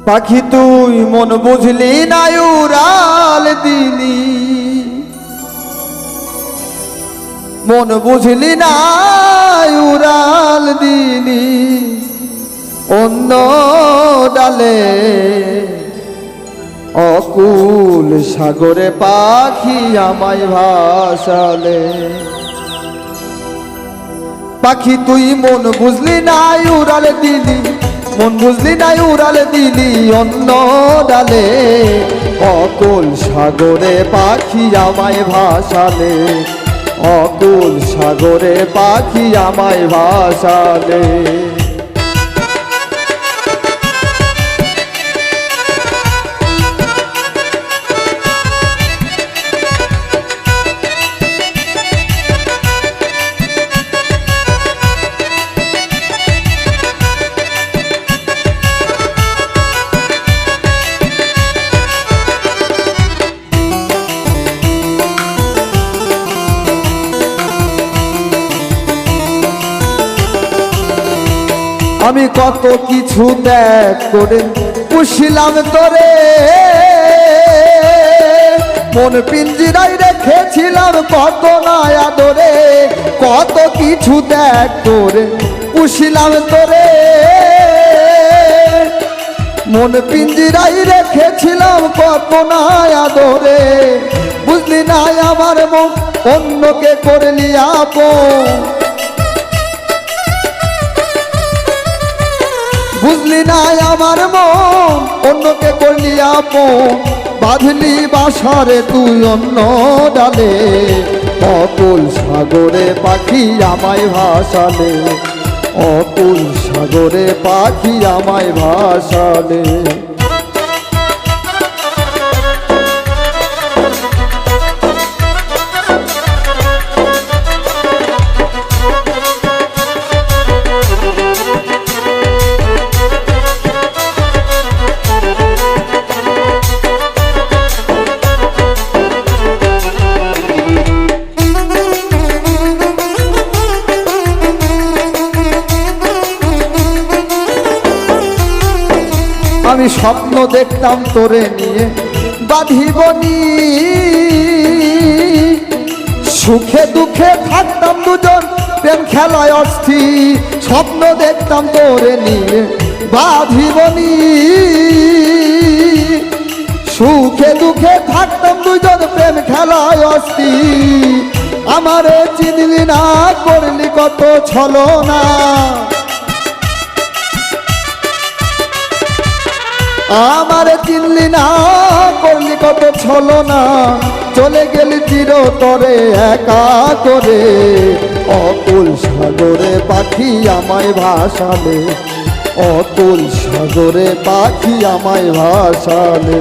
পাখি তুই মন বুঝলি না উড়াল দিলি, মন বুঝলি না উড়াল দিলি অন্য ডালে। অকুল সাগরে পাখি আমায় ভাসালে। পাখি তুই মন বুঝলি না উড়াল দিলি, মন বুঝলি না উড়াল দিলি অন্য ডালে। অকুল সাগরে পাখি আমায় ভাসালে, অকুল সাগরে পাখি আমায় ভাসালে। আমি কত কিছু ত্যাগ করে পুষিলাম তোরে, মন পিঞ্জিরায় রেখেছিলাম কত না আদরে। কত কিছু ত্যাগ করে পুষিলাম তোরে, মন পিঞ্জিরায় রেখেছিলাম কত না আদরে। বুঝলি না আমার মন অন্যকে করলি আপন, বুঝলি না আমার মন অন্যকে করলি আপন। বাঁধলি বাসারে তুই অন্য ডালে, অকুল সাগরে পাখি আমায় ভাসালে, অকুল সাগরে পাখি আমায় ভাসালে। আমি স্বপ্ন দেখতাম তোরে নিয়ে বাঁধিবনি, সুখে দুঃখে থাকতাম দুজন প্রেম খেলায় অস্থির। স্বপ্ন দেখতাম তোরে নিয়ে বাঁধিবনি, সুখে দুঃখে থাকতাম দুজন প্রেম খেলায় অস্থির। আমারে চিনলি না করলি কত ছলনা, আমারে চিনলি না করলি কত ছলনা। চলে গেলি চিরতরে একা করে, অকুল সাগরে পাখি আমায় ভাসালে, অকুল সাগরে পাখি আমায় ভাসালে।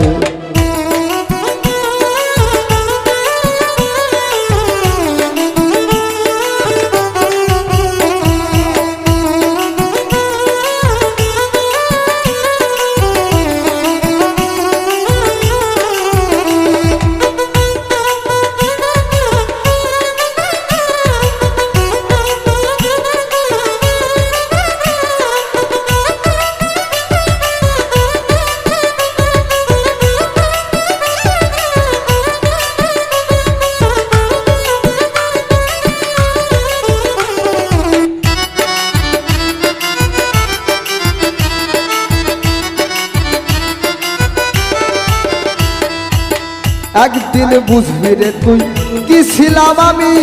একদিন বুঝবি রে তুই কি ছিলাম আমি,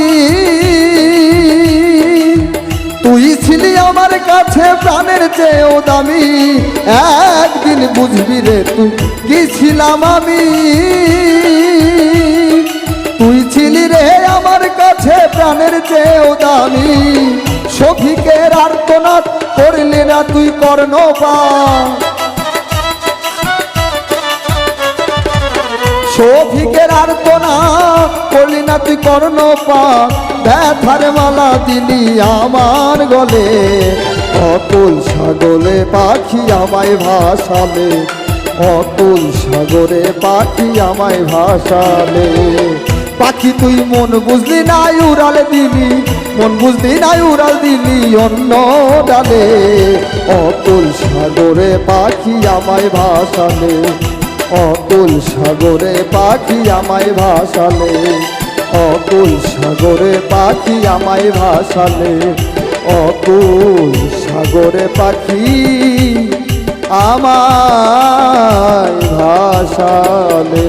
তুই ছিলি আমার কাছে প্রাণের চেয়েও দামি। একদিন বুঝবি রে তুই কি ছিলাম আমি, তুই ছিলি রে আমার কাছে প্রাণের চেয়েও দামি। শফিকের আর্তনাদ করলি না তুই কর্ণপাত, শফিকের আর্তনাদ করলি না তুই কর্ণপাত। ব্যথার মালা দিলি আমার গলে, অকুল সাগরে পাখি আমায় ভাসালে, অকুল সাগরে পাখি আমায় ভাসালে। পাখি তুই মন বুঝলি না উড়াল দিলি, মন বুঝলি না উড়াল দিলি অন্য ডালে। অতুল সাগরে পাখি আমায় ভাসালে, অতুল সাগরে পাখি আমায় ভাসালে, অতুল সাগরে পাখি আমায় ভাসালে, অতুল সাগরে পাখি আমায় ভাসালে।